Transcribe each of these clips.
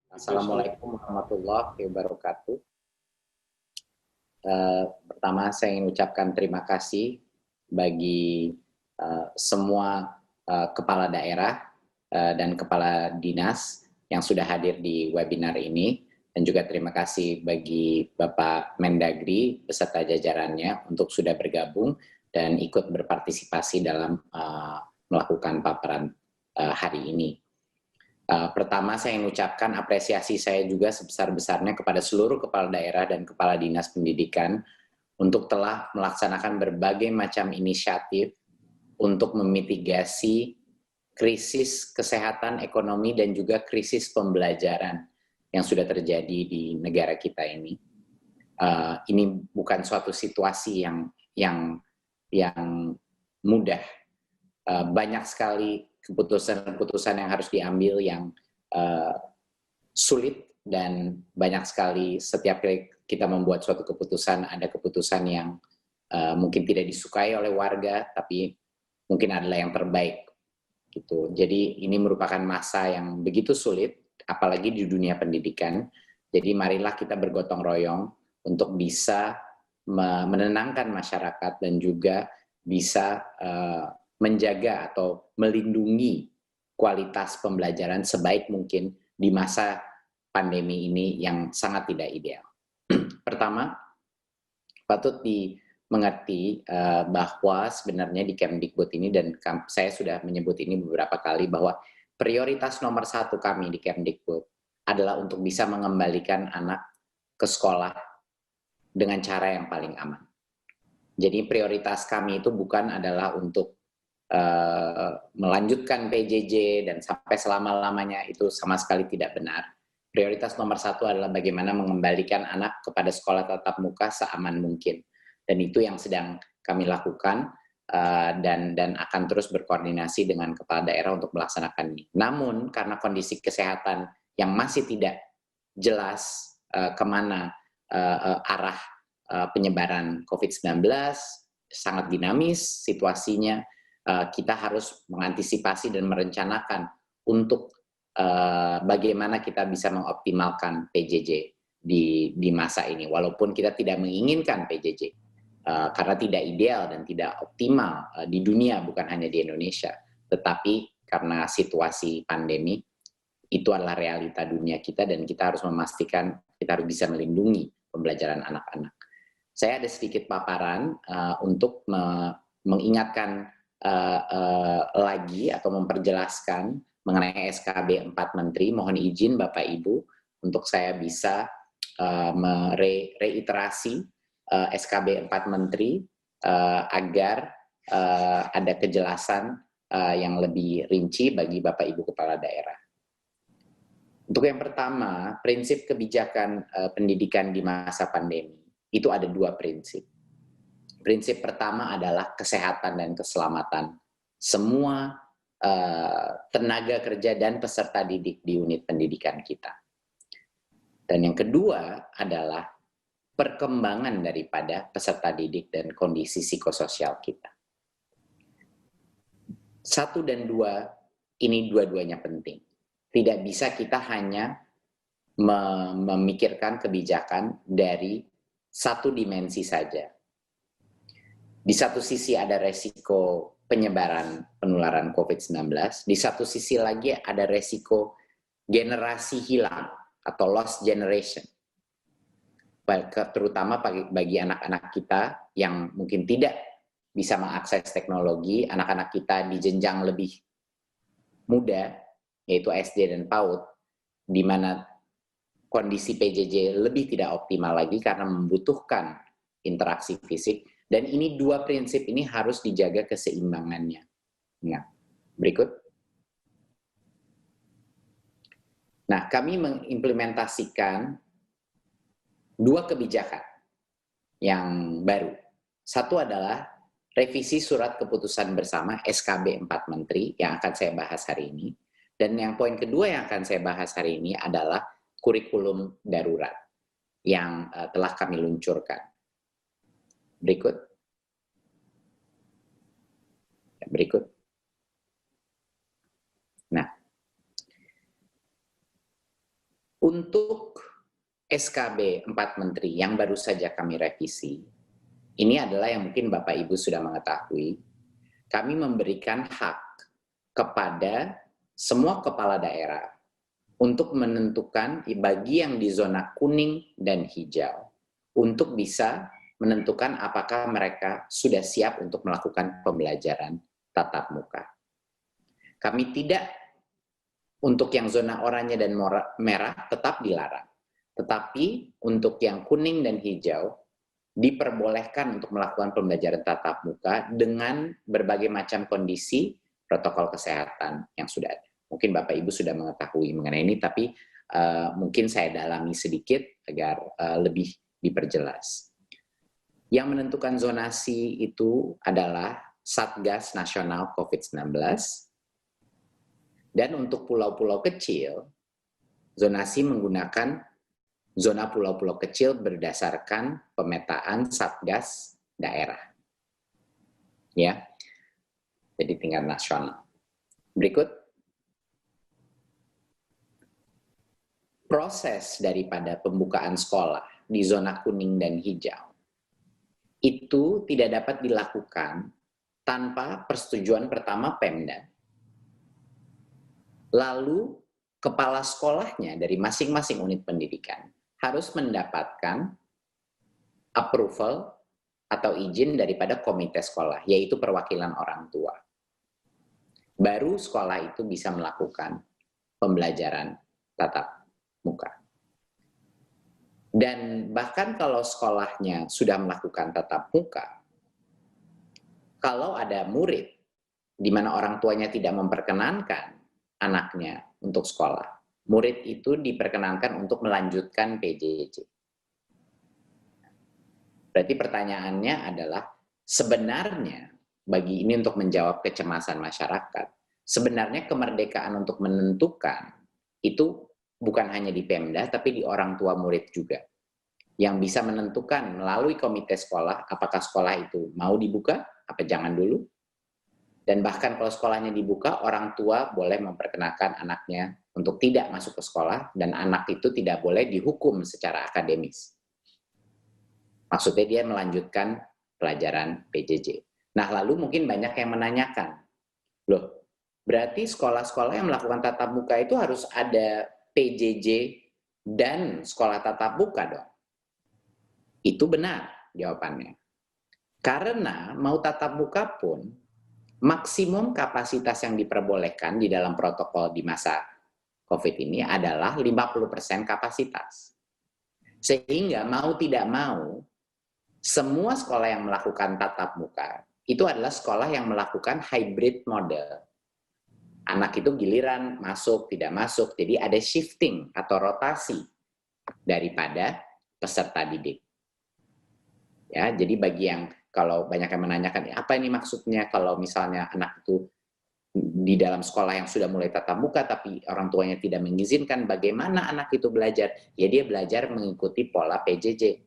Assalamualaikum warahmatullahi wabarakatuh. Pertama saya ingin ucapkan terima kasih bagi semua kepala daerah dan kepala dinas yang sudah hadir di webinar ini, dan juga terima kasih bagi Bapak Mendagri beserta jajarannya untuk sudah bergabung dan ikut berpartisipasi dalam melakukan paparan hari ini. Pertama saya ingin ucapkan apresiasi saya juga sebesar-besarnya kepada seluruh kepala daerah dan kepala dinas pendidikan untuk telah melaksanakan berbagai macam inisiatif untuk memitigasi krisis kesehatan ekonomi dan juga krisis pembelajaran yang sudah terjadi di negara kita ini. Ini bukan suatu situasi yang mudah. Banyak sekali keputusan-keputusan yang harus diambil yang sulit, dan banyak sekali setiap kali kita membuat suatu keputusan, ada keputusan yang mungkin tidak disukai oleh warga, tapi mungkin adalah yang terbaik gitu. Jadi ini merupakan masa yang begitu sulit, apalagi di dunia pendidikan. Jadi marilah kita bergotong royong untuk bisa menenangkan masyarakat dan juga bisa menjaga atau melindungi kualitas pembelajaran sebaik mungkin di masa pandemi ini yang sangat tidak ideal. Pertama, patut dimengerti bahwa sebenarnya di Kemdikbud ini, dan saya sudah menyebut ini beberapa kali, bahwa prioritas nomor 1 kami di Kemdikbud adalah untuk bisa mengembalikan anak ke sekolah dengan cara yang paling aman. Jadi prioritas kami itu bukan adalah untuk melanjutkan PJJ dan sampai selama-lamanya, itu sama sekali tidak benar. Prioritas nomor 1 adalah bagaimana mengembalikan anak kepada sekolah tatap muka seaman mungkin. Dan itu yang sedang kami lakukan dan akan terus berkoordinasi dengan kepala daerah untuk melaksanakan ini. Namun karena kondisi kesehatan yang masih tidak jelas kemana arah penyebaran COVID-19, sangat dinamis situasinya, kita harus mengantisipasi dan merencanakan untuk bagaimana kita bisa mengoptimalkan PJJ di masa ini. Walaupun kita tidak menginginkan PJJ, karena tidak ideal dan tidak optimal di dunia, bukan hanya di Indonesia. Tetapi karena situasi pandemi, itu adalah realita dunia kita, dan kita harus memastikan kita harus bisa melindungi pembelajaran anak-anak. Saya ada sedikit paparan untuk mengingatkan lagi atau memperjelaskan mengenai SKB 4 Menteri. Mohon izin Bapak Ibu untuk saya bisa mereiterasi SKB 4 Menteri agar ada kejelasan yang lebih rinci bagi Bapak Ibu Kepala Daerah. Untuk yang pertama, prinsip kebijakan pendidikan di masa pandemi itu ada 2 prinsip. Prinsip pertama adalah kesehatan dan keselamatan semua tenaga kerja dan peserta didik di unit pendidikan kita. Dan yang kedua adalah perkembangan daripada peserta didik dan kondisi psikososial kita. 1 dan 2 ini dua-duanya penting. Tidak bisa kita hanya memikirkan kebijakan dari satu dimensi saja. Di satu sisi ada resiko penyebaran penularan COVID-19, di satu sisi lagi ada resiko generasi hilang atau lost generation. Terutama bagi anak-anak kita yang mungkin tidak bisa mengakses teknologi, anak-anak kita di jenjang lebih muda, yaitu SD dan PAUD, di mana kondisi PJJ lebih tidak optimal lagi karena membutuhkan interaksi fisik. Dan ini 2 prinsip ini harus dijaga keseimbangannya. Nah, berikut. Nah, kami mengimplementasikan 2 kebijakan yang baru. 1 adalah revisi surat keputusan bersama SKB 4 Menteri yang akan saya bahas hari ini. Dan yang poin kedua yang akan saya bahas hari ini adalah kurikulum darurat yang telah kami luncurkan. Berikut. Nah, Untuk SKB 4 Menteri yang baru saja kami revisi, ini adalah yang mungkin Bapak Ibu sudah mengetahui, kami memberikan hak kepada semua kepala daerah untuk menentukan bagi yang di zona kuning dan hijau, untuk bisa menentukan apakah mereka sudah siap untuk melakukan pembelajaran tatap muka. Kami tidak, untuk yang zona oranye dan merah tetap dilarang. Tetapi untuk yang kuning dan hijau, diperbolehkan untuk melakukan pembelajaran tatap muka dengan berbagai macam kondisi protokol kesehatan yang sudah ada. Mungkin Bapak Ibu sudah mengetahui mengenai ini, tapi mungkin saya dalami sedikit agar lebih diperjelas. Yang menentukan zonasi itu adalah Satgas Nasional COVID-19, dan untuk pulau-pulau kecil, zonasi menggunakan zona pulau-pulau kecil berdasarkan pemetaan Satgas daerah. Ya. Jadi tingkat nasional. Berikut. Proses daripada pembukaan sekolah di zona kuning dan hijau itu tidak dapat dilakukan tanpa persetujuan pertama Pemda. Lalu kepala sekolahnya dari masing-masing unit pendidikan harus mendapatkan approval atau izin daripada komite sekolah, yaitu perwakilan orang tua. Baru sekolah itu bisa melakukan pembelajaran tatap muka. Dan bahkan kalau sekolahnya sudah melakukan tatap muka, kalau ada murid di mana orang tuanya tidak memperkenankan anaknya untuk sekolah, murid itu diperkenankan untuk melanjutkan PJJ. Berarti pertanyaannya adalah, sebenarnya bagi ini untuk menjawab kecemasan masyarakat, sebenarnya kemerdekaan untuk menentukan itu bukan hanya di Pemda, tapi di orang tua murid juga. Yang bisa menentukan melalui komite sekolah, apakah sekolah itu mau dibuka, apa jangan dulu. Dan bahkan kalau sekolahnya dibuka, orang tua boleh memperkenalkan anaknya untuk tidak masuk ke sekolah, dan anak itu tidak boleh dihukum secara akademis. Maksudnya dia melanjutkan pelajaran PJJ. Nah, lalu mungkin banyak yang menanyakan, loh, berarti sekolah-sekolah yang melakukan tatap muka itu harus ada PJJ dan sekolah tatap muka dong? Itu benar jawabannya. Karena mau tatap muka pun, maksimum kapasitas yang diperbolehkan di dalam protokol di masa COVID ini adalah 50% kapasitas. Sehingga mau tidak mau, semua sekolah yang melakukan tatap muka, itu adalah sekolah yang melakukan hybrid model. Anak itu giliran masuk, tidak masuk, jadi ada shifting atau rotasi daripada peserta didik. Ya, jadi bagi yang, kalau banyak yang menanyakan, apa ini maksudnya kalau misalnya anak itu di dalam sekolah yang sudah mulai tatap muka, tapi orang tuanya tidak mengizinkan, bagaimana anak itu belajar? Ya dia belajar mengikuti pola PJJ.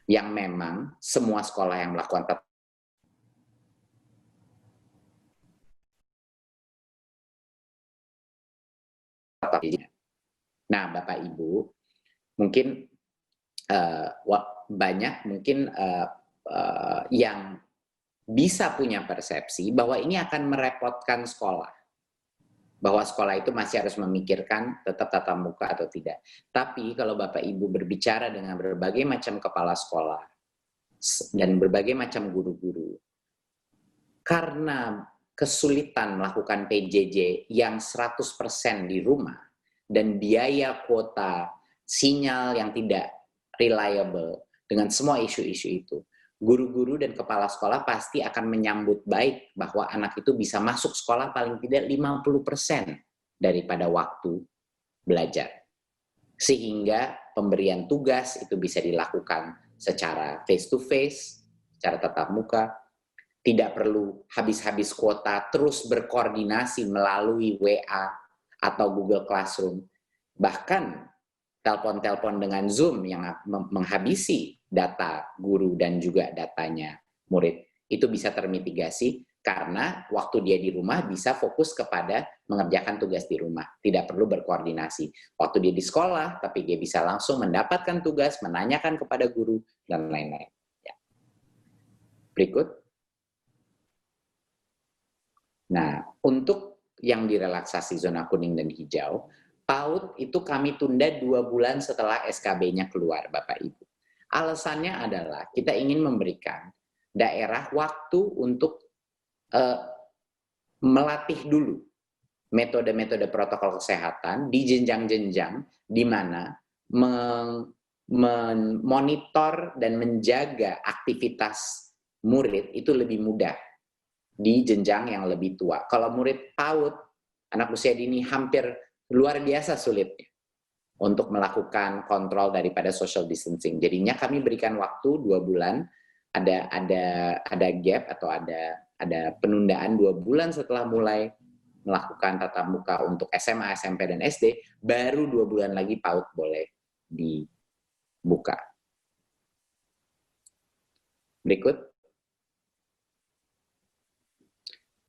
Yang memang semua sekolah yang melakukan tatap muka. Nah, Bapak Ibu, mungkin banyak mungkin yang bisa punya persepsi bahwa ini akan merepotkan sekolah. Bahwa sekolah itu masih harus memikirkan tetap tatap muka atau tidak. Tapi kalau Bapak Ibu berbicara dengan berbagai macam kepala sekolah dan berbagai macam guru-guru, karena kesulitan melakukan PJJ yang 100% di rumah dan biaya kuota sinyal yang tidak reliable dengan semua isu-isu itu, guru-guru dan kepala sekolah pasti akan menyambut baik bahwa anak itu bisa masuk sekolah paling tidak 50% daripada waktu belajar. Sehingga pemberian tugas itu bisa dilakukan secara face to face, secara tatap muka, tidak perlu habis-habis kuota terus berkoordinasi melalui WA atau Google Classroom. Bahkan telepon-telepon dengan Zoom yang menghabisi data guru dan juga datanya murid, itu bisa termitigasi Karena waktu dia di rumah bisa fokus kepada mengerjakan tugas di rumah, tidak perlu berkoordinasi. Waktu dia di sekolah, tapi dia bisa langsung mendapatkan tugas, menanyakan kepada guru, dan lain-lain. Ya. Berikut. Nah, untuk yang direlaksasi zona kuning dan hijau, PAUD itu kami tunda 2 bulan setelah SKB-nya keluar, Bapak Ibu. Alasannya adalah kita ingin memberikan daerah waktu untuk melatih dulu metode-metode protokol kesehatan di jenjang-jenjang di mana memonitor dan menjaga aktivitas murid itu lebih mudah di jenjang yang lebih tua. Kalau murid PAUD, anak usia dini hampir luar biasa sulitnya untuk melakukan kontrol daripada social distancing. Jadinya kami berikan waktu 2 bulan, ada gap atau ada penundaan 2 bulan setelah mulai melakukan tatap muka untuk SMA, SMP, dan SD, baru 2 bulan lagi PAUD boleh dibuka. Berikut.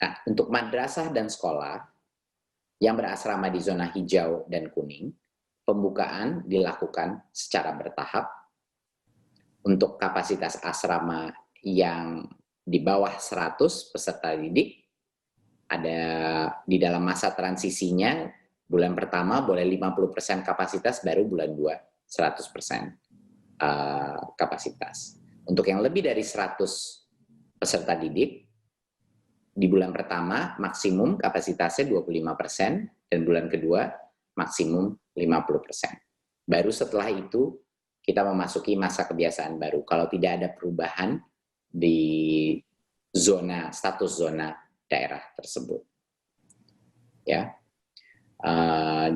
Nah, untuk madrasah dan sekolah yang berasrama di zona hijau dan kuning, pembukaan dilakukan secara bertahap. Untuk kapasitas asrama yang di bawah 100 peserta didik, ada di dalam masa transisinya, bulan pertama boleh 50% kapasitas, baru bulan 2 100% kapasitas. Untuk yang lebih dari 100 peserta didik, di bulan pertama maksimum kapasitasnya 25%, dan bulan kedua maksimum 50%. Baru setelah itu kita memasuki masa kebiasaan baru. Kalau tidak ada perubahan di status zona daerah tersebut. Ya,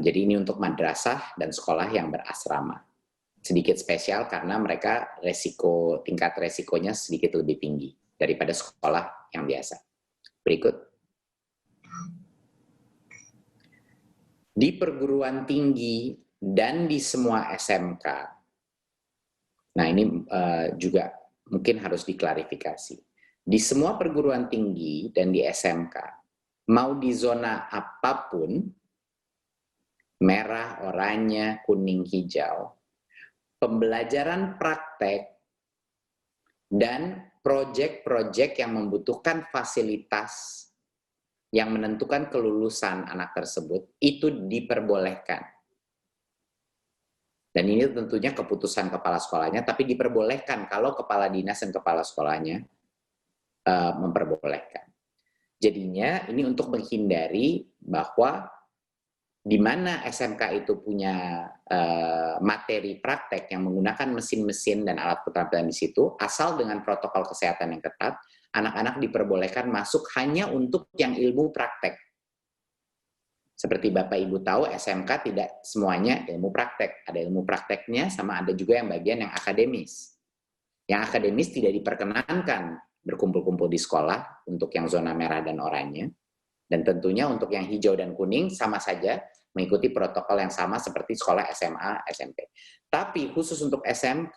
jadi ini untuk madrasah dan sekolah yang berasrama. Sedikit spesial karena mereka tingkat resikonya sedikit lebih tinggi daripada sekolah yang biasa. Berikut. Di perguruan tinggi dan di semua SMK. Nah, ini juga mungkin harus diklarifikasi. Di semua perguruan tinggi dan di SMK, mau di zona apapun, merah, oranye, kuning, hijau, pembelajaran praktek dan proyek-proyek yang membutuhkan fasilitas yang menentukan kelulusan anak tersebut, itu diperbolehkan. Dan ini tentunya keputusan kepala sekolahnya, tapi diperbolehkan kalau kepala dinas dan kepala sekolahnya memperbolehkan. Jadinya ini untuk menghindari bahwa di mana SMK itu punya materi praktek yang menggunakan mesin-mesin dan alat keterampilan di situ, asal dengan protokol kesehatan yang ketat, anak-anak diperbolehkan masuk hanya untuk yang ilmu praktek. Seperti Bapak Ibu tahu, SMK tidak semuanya ilmu praktek. Ada ilmu prakteknya, sama ada juga yang bagian yang akademis. Yang akademis tidak diperkenankan berkumpul-kumpul di sekolah untuk yang zona merah dan oranye. Dan tentunya untuk yang hijau dan kuning sama saja mengikuti protokol yang sama seperti sekolah SMA, SMP. Tapi khusus untuk SMK,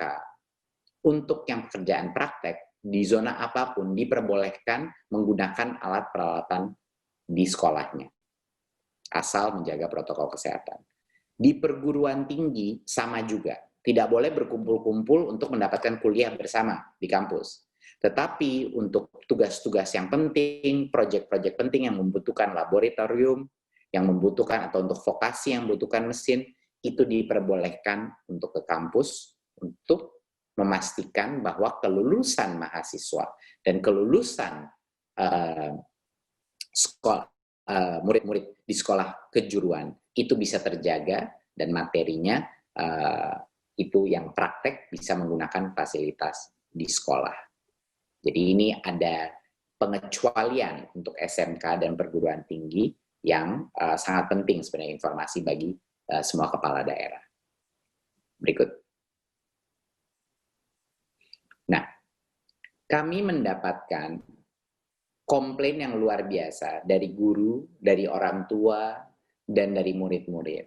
untuk yang pekerjaan praktek, di zona apapun diperbolehkan menggunakan alat peralatan di sekolahnya. Asal menjaga protokol kesehatan. Di perguruan tinggi sama juga. Tidak boleh berkumpul-kumpul untuk mendapatkan kuliah bersama di kampus. Tetapi untuk tugas-tugas yang penting, proyek-proyek penting yang membutuhkan laboratorium, yang membutuhkan atau untuk vokasi yang membutuhkan mesin, itu diperbolehkan untuk ke kampus untuk memastikan bahwa kelulusan mahasiswa dan kelulusan murid-murid di sekolah kejuruan itu bisa terjaga dan materinya itu yang praktek bisa menggunakan fasilitas di sekolah. Jadi ini ada pengecualian untuk SMK dan perguruan tinggi yang sangat penting sebenarnya informasi bagi semua kepala daerah. Berikut. Nah, kami mendapatkan komplain yang luar biasa dari guru, dari orang tua, dan dari murid-murid.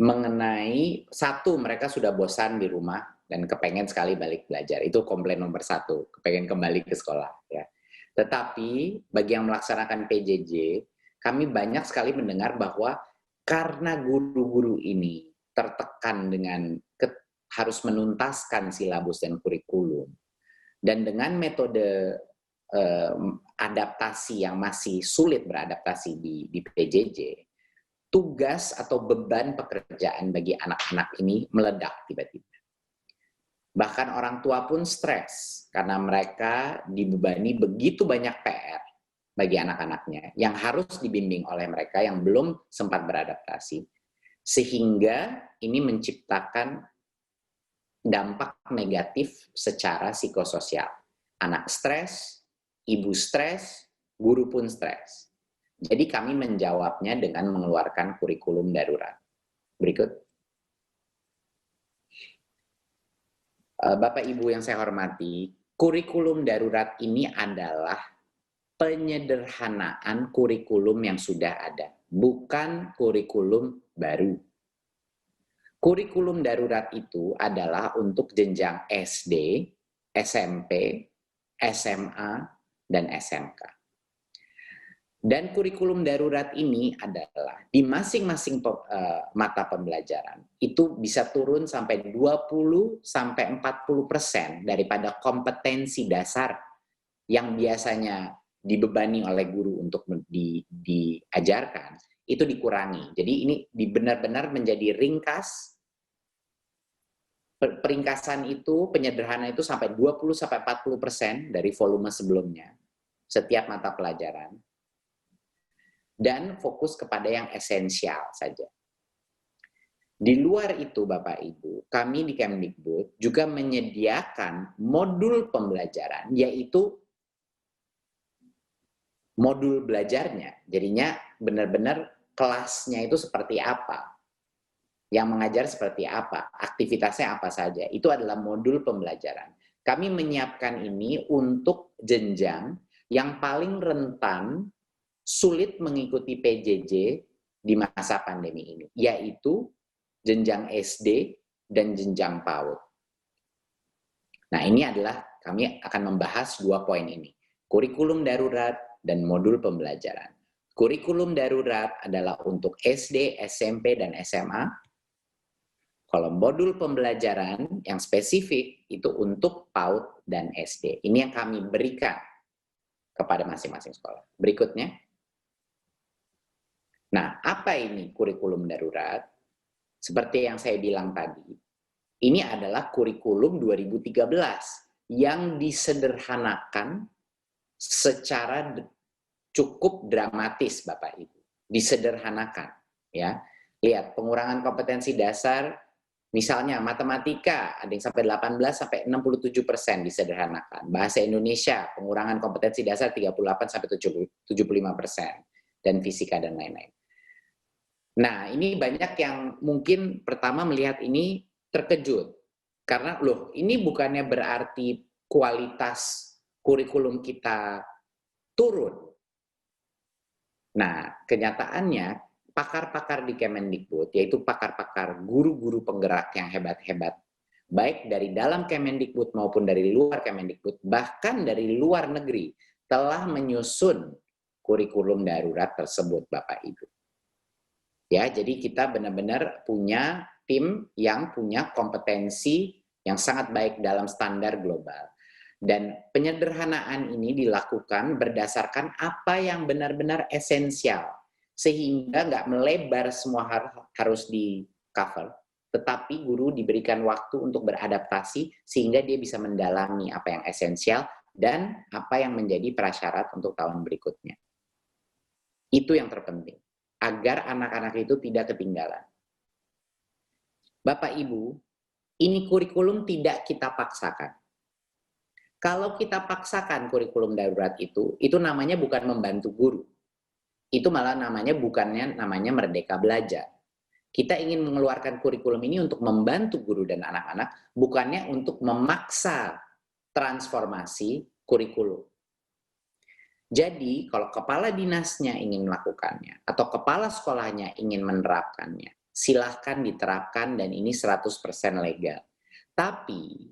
Mengenai, satu, mereka sudah bosan di rumah dan kepengen sekali balik belajar. Itu komplain nomor 1, kepengen kembali ke sekolah. Ya. Tetapi bagi yang melaksanakan PJJ, kami banyak sekali mendengar bahwa karena guru-guru ini tertekan dengan harus menuntaskan silabus dan kurikulum, dan dengan metode adaptasi yang masih sulit beradaptasi di PJJ, tugas atau beban pekerjaan bagi anak-anak ini meledak tiba-tiba. Bahkan orang tua pun stres karena mereka dibebani begitu banyak PR bagi anak-anaknya yang harus dibimbing oleh mereka yang belum sempat beradaptasi, sehingga ini menciptakan dampak negatif secara psikososial. Anak stres, ibu stres, guru pun stres. Jadi kami menjawabnya dengan mengeluarkan kurikulum darurat. Berikut. Bapak Ibu yang saya hormati, kurikulum darurat ini adalah penyederhanaan kurikulum yang sudah ada, bukan kurikulum baru. Kurikulum darurat itu adalah untuk jenjang SD, SMP, SMA, dan SMK. Dan kurikulum darurat ini adalah di masing-masing mata pembelajaran itu bisa turun sampai 20-40% daripada kompetensi dasar yang biasanya dibebani oleh guru untuk diajarkan, itu dikurangi. Jadi ini benar-benar menjadi ringkas. Peringkasan itu, penyederhanaan itu sampai 20-40% dari volume sebelumnya setiap mata pelajaran. Dan fokus kepada yang esensial saja. Di luar itu Bapak Ibu, kami di Kemdikbud juga menyediakan modul pembelajaran, yaitu modul belajarnya. Jadinya benar-benar kelasnya itu seperti apa, yang mengajar seperti apa, aktivitasnya apa saja. Itu adalah modul pembelajaran. Kami menyiapkan ini untuk jenjang yang paling rentan sulit mengikuti PJJ di masa pandemi ini, yaitu jenjang SD dan jenjang PAUD. Nah, ini adalah kami akan membahas dua poin ini, kurikulum darurat dan modul pembelajaran. Kurikulum darurat adalah untuk SD, SMP, dan SMA. Kalau modul pembelajaran yang spesifik itu untuk PAUD dan SD. Ini yang kami berikan kepada masing-masing sekolah. Berikutnya. Nah, apa ini kurikulum darurat? Seperti yang saya bilang tadi, ini adalah kurikulum 2013 yang disederhanakan secara cukup dramatis, Bapak Ibu. Disederhanakan, ya. Lihat, pengurangan kompetensi dasar, misalnya matematika, ada yang sampai 18-67% disederhanakan. Bahasa Indonesia, pengurangan kompetensi dasar 38-75%. Dan fisika dan lain-lain. Nah, ini banyak yang mungkin pertama melihat ini terkejut. Karena loh, ini bukannya berarti kualitas kurikulum kita turun. Nah, kenyataannya pakar-pakar di Kemendikbud, yaitu pakar-pakar guru-guru penggerak yang hebat-hebat, baik dari dalam Kemendikbud maupun dari luar Kemendikbud, bahkan dari luar negeri, telah menyusun kurikulum darurat tersebut, Bapak Ibu. Ya, jadi kita benar-benar punya tim yang punya kompetensi yang sangat baik dalam standar global. Dan penyederhanaan ini dilakukan berdasarkan apa yang benar-benar esensial. Sehingga nggak melebar semua harus di cover. Tetapi guru diberikan waktu untuk beradaptasi sehingga dia bisa mendalami apa yang esensial dan apa yang menjadi prasyarat untuk tahun berikutnya. Itu yang terpenting. Agar anak-anak itu tidak ketinggalan. Bapak Ibu, ini kurikulum tidak kita paksakan. Kalau kita paksakan kurikulum darurat itu namanya bukan membantu guru. Itu malah namanya merdeka belajar. Kita ingin mengeluarkan kurikulum ini untuk membantu guru dan anak-anak, bukannya untuk memaksa transformasi kurikulum. Jadi, kalau kepala dinasnya ingin melakukannya, atau kepala sekolahnya ingin menerapkannya, silahkan diterapkan dan ini 100% legal. Tapi,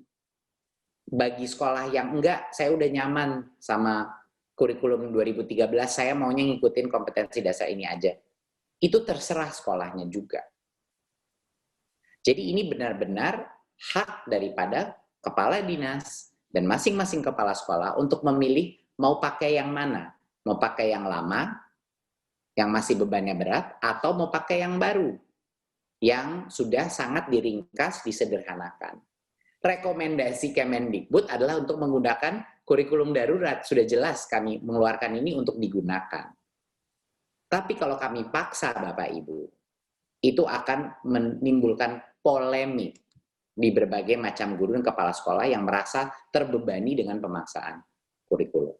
bagi sekolah yang enggak, saya udah nyaman sama kurikulum 2013 saya maunya ngikutin kompetensi dasar ini aja. Itu terserah sekolahnya juga. Jadi ini benar-benar hak daripada kepala dinas dan masing-masing kepala sekolah untuk memilih mau pakai yang mana. Mau pakai yang lama, yang masih bebannya berat, atau mau pakai yang baru, yang sudah sangat diringkas, disederhanakan. Rekomendasi Kemendikbud adalah untuk menggunakan kurikulum darurat. Sudah jelas kami mengeluarkan ini untuk digunakan. Tapi kalau kami paksa Bapak Ibu, itu akan menimbulkan polemik di berbagai macam guru dan kepala sekolah yang merasa terbebani dengan pemaksaan kurikulum.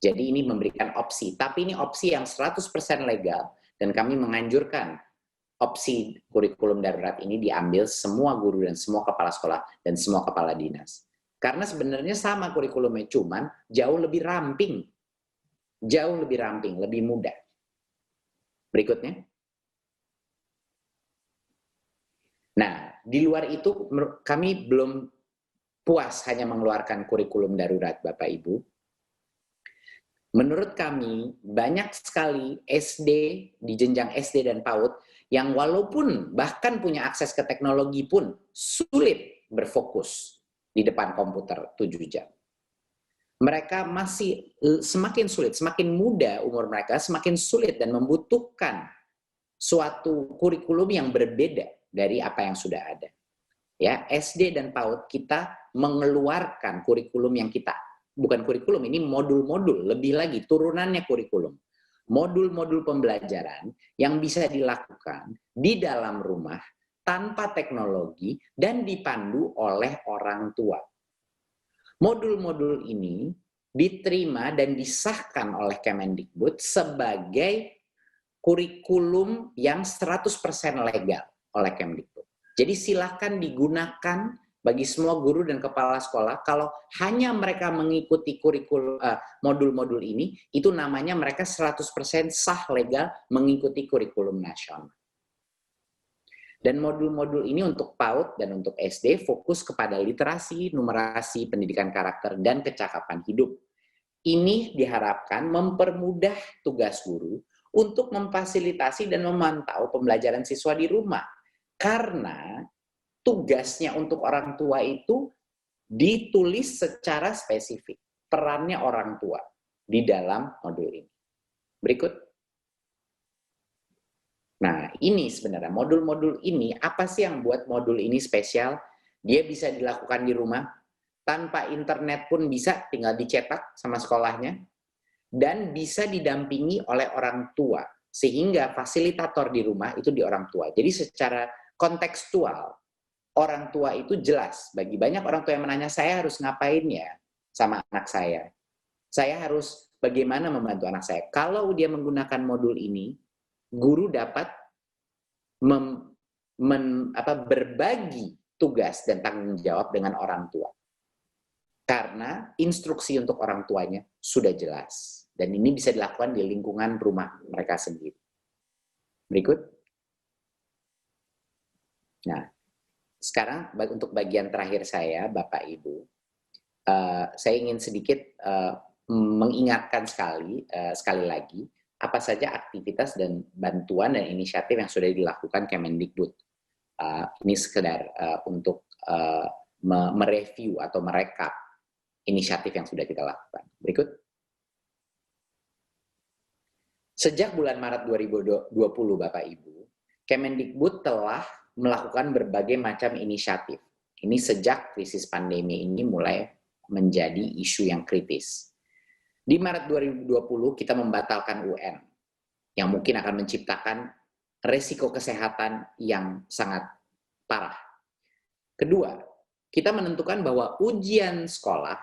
Jadi ini memberikan opsi, tapi ini opsi yang 100% legal, dan kami menganjurkan opsi kurikulum darurat ini diambil semua guru dan semua kepala sekolah dan semua kepala dinas. Karena sebenarnya sama kurikulumnya, cuman jauh lebih ramping, lebih mudah. Berikutnya. Nah, di luar itu kami belum puas hanya mengeluarkan kurikulum darurat, Bapak Ibu. Menurut kami, banyak sekali SD, di jenjang SD dan PAUD, yang walaupun bahkan punya akses ke teknologi pun sulit berfokus di depan komputer 7 jam. Mereka masih semakin sulit, semakin muda umur mereka, semakin sulit dan membutuhkan suatu kurikulum yang berbeda dari apa yang sudah ada. Ya, SD dan PAUD kita mengeluarkan kurikulum yang kita, bukan kurikulum, ini modul-modul, lebih lagi turunannya kurikulum. Modul-modul pembelajaran yang bisa dilakukan di dalam rumah tanpa teknologi dan dipandu oleh orang tua. Modul-modul ini diterima dan disahkan oleh Kemendikbud sebagai kurikulum yang 100% legal oleh Kemdikbud. Jadi silakan digunakan bagi semua guru dan kepala sekolah. Kalau hanya mereka mengikuti kurikulum modul-modul ini, itu namanya mereka 100% sah legal mengikuti kurikulum nasional. Dan modul-modul ini untuk PAUD dan untuk SD fokus kepada literasi, numerasi, pendidikan karakter, dan kecakapan hidup. Ini diharapkan mempermudah tugas guru untuk memfasilitasi dan memantau pembelajaran siswa di rumah. Karena tugasnya untuk orang tua itu ditulis secara spesifik. Perannya orang tua di dalam modul ini. Berikut. Nah, ini sebenarnya modul-modul ini, apa sih yang buat modul ini spesial? Dia bisa dilakukan di rumah, tanpa internet pun bisa, tinggal dicetak sama sekolahnya, dan bisa didampingi oleh orang tua, sehingga fasilitator di rumah itu di orang tua. Jadi secara kontekstual, orang tua itu jelas. Bagi banyak orang tua yang menanya, saya harus ngapain ya sama anak saya? Saya harus bagaimana membantu anak saya? Kalau dia menggunakan modul ini, guru dapat berbagi tugas dan tanggung jawab dengan orang tua. Karena instruksi untuk orang tuanya sudah jelas. Dan ini bisa dilakukan di lingkungan rumah mereka sendiri. Berikut. Nah, sekarang untuk bagian terakhir saya, Bapak Ibu, saya ingin sedikit mengingatkan sekali lagi, apa saja aktivitas dan bantuan dan inisiatif yang sudah dilakukan Kemendikbud. Ini sekedar untuk mereview atau merekap inisiatif yang sudah kita lakukan. Berikut. Sejak bulan Maret 2020, Bapak Ibu, Kemendikbud telah melakukan berbagai macam inisiatif. Ini sejak krisis pandemi ini mulai menjadi isu yang kritis. Di Maret 2020 kita membatalkan UN yang mungkin akan menciptakan resiko kesehatan yang sangat parah. Kedua, kita menentukan bahwa ujian sekolah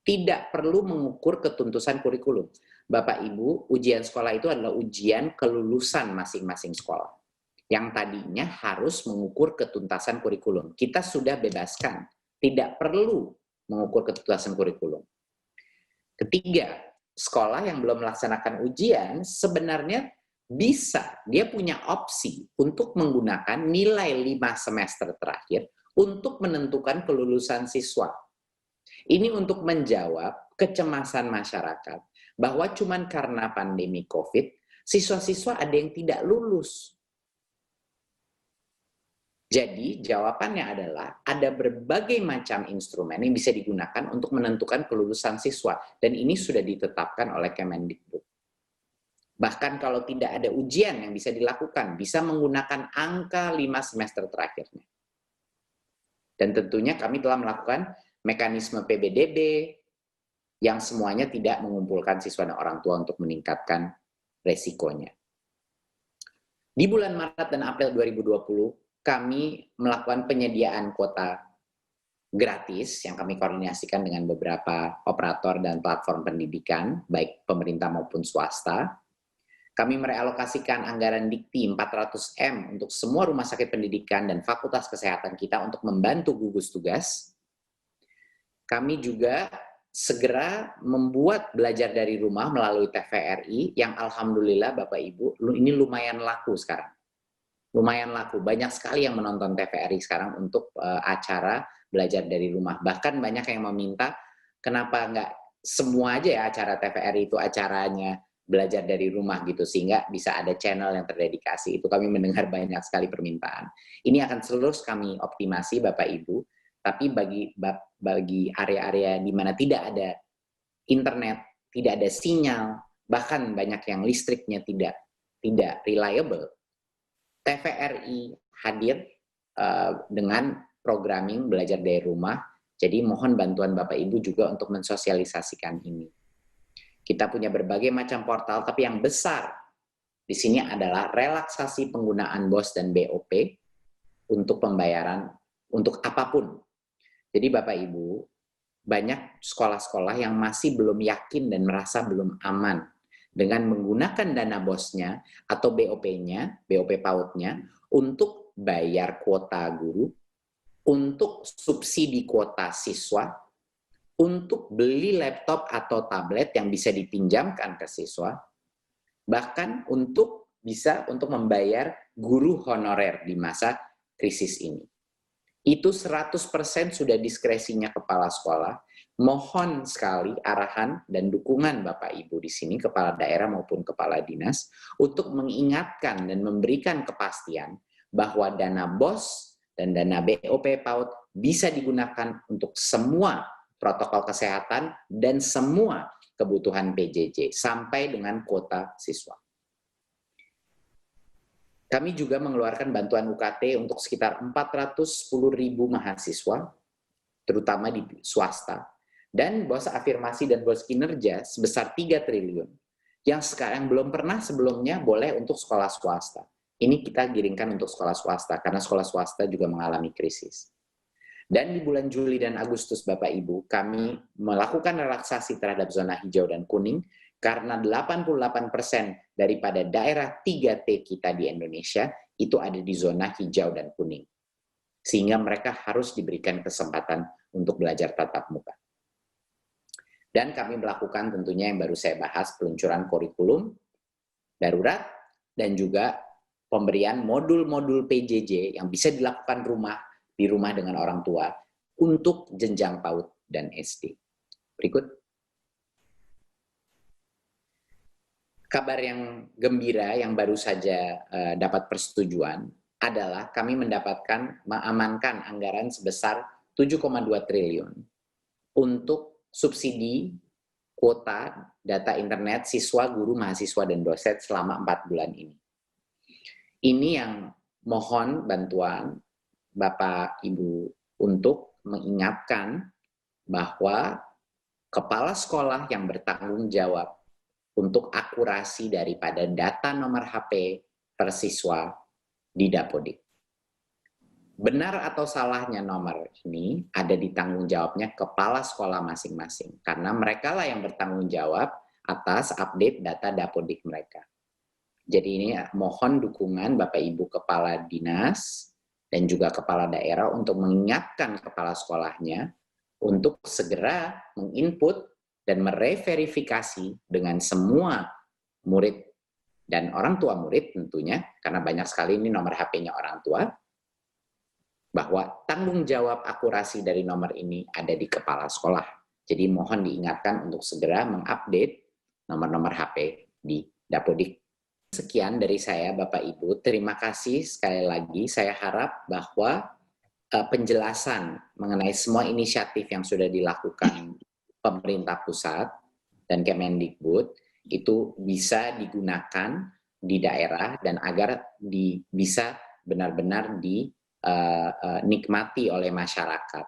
tidak perlu mengukur ketuntasan kurikulum. Bapak Ibu, ujian sekolah itu adalah ujian kelulusan masing-masing sekolah. Yang tadinya harus mengukur ketuntasan kurikulum. Kita sudah bebaskan, tidak perlu mengukur ketuntasan kurikulum. Ketiga, sekolah yang belum melaksanakan ujian sebenarnya bisa, dia punya opsi untuk menggunakan nilai 5 semester terakhir untuk menentukan kelulusan siswa. Ini untuk menjawab kecemasan masyarakat bahwa cuman karena pandemi COVID, siswa-siswa ada yang tidak lulus. Jadi jawabannya adalah ada berbagai macam instrumen yang bisa digunakan untuk menentukan kelulusan siswa, dan ini sudah ditetapkan oleh Kemendikbud. Bahkan kalau tidak ada ujian yang bisa dilakukan, bisa menggunakan angka 5 semester terakhirnya. Dan tentunya kami telah melakukan mekanisme PBDB yang semuanya tidak mengumpulkan siswa dan orang tua untuk meningkatkan resikonya. Di bulan Maret dan April 2020, kami melakukan penyediaan kuota gratis yang kami koordinasikan dengan beberapa operator dan platform pendidikan, baik pemerintah maupun swasta. Kami merealokasikan anggaran Dikti 400M untuk semua rumah sakit pendidikan dan fakultas kesehatan kita untuk membantu gugus tugas. Kami juga segera membuat belajar dari rumah melalui TVRI yang alhamdulillah Bapak Ibu, ini lumayan laku sekarang. Lumayan laku, banyak sekali yang menonton TVRI sekarang untuk acara belajar dari rumah. Bahkan banyak yang meminta, kenapa nggak semua aja ya acara TVRI itu acaranya belajar dari rumah gitu, sehingga bisa ada channel yang terdedikasi. Itu kami mendengar banyak sekali permintaan. Ini akan terus kami optimasi Bapak Ibu, tapi bagi area-area di mana tidak ada internet, tidak ada sinyal, bahkan banyak yang listriknya tidak reliable, TVRI hadir dengan programming belajar dari rumah, jadi mohon bantuan Bapak Ibu juga untuk mensosialisasikan ini. Kita punya berbagai macam portal, tapi yang besar di sini adalah relaksasi penggunaan BOS dan BOP untuk pembayaran, untuk apapun. Jadi Bapak Ibu, banyak sekolah-sekolah yang masih belum yakin dan merasa belum aman dengan menggunakan dana BOS-nya atau BOP-nya, BOP PAUD-nya, untuk bayar kuota guru, untuk subsidi kuota siswa, untuk beli laptop atau tablet yang bisa dipinjamkan ke siswa, bahkan untuk membayar guru honorer di masa krisis ini. Itu 100% sudah diskresinya kepala sekolah. Mohon sekali arahan dan dukungan Bapak Ibu di sini, kepala daerah maupun kepala dinas, untuk mengingatkan dan memberikan kepastian bahwa dana BOS dan dana BOP PAUD bisa digunakan untuk semua protokol kesehatan dan semua kebutuhan PJJ sampai dengan kuota siswa. Kami juga mengeluarkan bantuan UKT untuk sekitar 410.000 mahasiswa, terutama di swasta, dan BOS afirmasi dan BOS kinerja sebesar 3 triliun, yang sekarang belum pernah sebelumnya boleh untuk sekolah swasta. Ini kita giringkan untuk sekolah swasta, karena sekolah swasta juga mengalami krisis. Dan di bulan Juli dan Agustus, Bapak Ibu, kami melakukan relaksasi terhadap zona hijau dan kuning, karena 88% daripada daerah 3T kita di Indonesia, itu ada di zona hijau dan kuning. Sehingga mereka harus diberikan kesempatan untuk belajar tatap muka. Dan kami melakukan tentunya yang baru saya bahas, peluncuran kurikulum darurat, dan juga pemberian modul-modul PJJ yang bisa dilakukan di rumah dengan orang tua untuk jenjang PAUD dan SD. Berikut. Kabar yang gembira yang baru saja dapat persetujuan adalah kami mengamankan anggaran sebesar 7,2 triliun untuk subsidi kuota data internet siswa, guru, mahasiswa, dan dosen selama 4 bulan ini. Ini yang mohon bantuan Bapak Ibu untuk mengingatkan bahwa kepala sekolah yang bertanggung jawab untuk akurasi daripada data nomor HP per siswa di Dapodik. Benar atau salahnya nomor ini ada di tanggung jawabnya kepala sekolah masing-masing, karena mereka lah yang bertanggung jawab atas update data Dapodik mereka. Jadi ini mohon dukungan Bapak Ibu kepala dinas dan juga kepala daerah untuk mengingatkan kepala sekolahnya untuk segera menginput dan mereverifikasi dengan semua murid dan orang tua murid tentunya, karena banyak sekali ini nomor HP-nya orang tua, bahwa tanggung jawab akurasi dari nomor ini ada di kepala sekolah. Jadi mohon diingatkan untuk segera mengupdate nomor-nomor HP di Dapodik. Sekian dari saya, Bapak Ibu. Terima kasih sekali lagi. Saya harap bahwa penjelasan mengenai semua inisiatif yang sudah dilakukan pemerintah pusat dan Kemendikbud itu bisa digunakan di daerah dan agar bisa benar-benar dinikmati oleh masyarakat.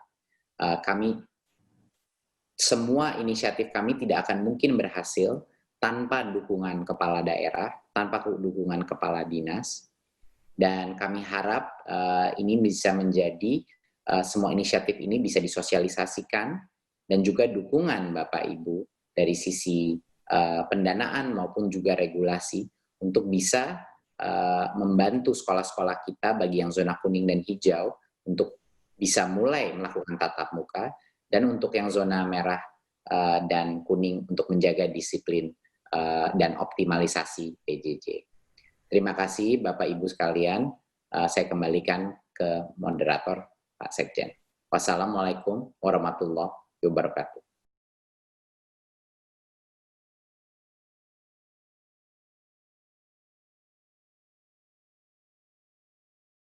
Semua inisiatif kami tidak akan mungkin berhasil tanpa dukungan kepala daerah, tanpa dukungan kepala dinas, dan kami harap ini bisa menjadi semua inisiatif ini bisa disosialisasikan dan juga dukungan Bapak Ibu dari sisi pendanaan maupun juga regulasi untuk bisa membantu sekolah-sekolah kita bagi yang zona kuning dan hijau untuk bisa mulai melakukan tatap muka, dan untuk yang zona merah dan kuning untuk menjaga disiplin dan optimalisasi PJJ. Terima kasih Bapak Ibu sekalian. Saya kembalikan ke moderator Pak Sekjen. Wassalamualaikum warahmatullahi wabarakatuh.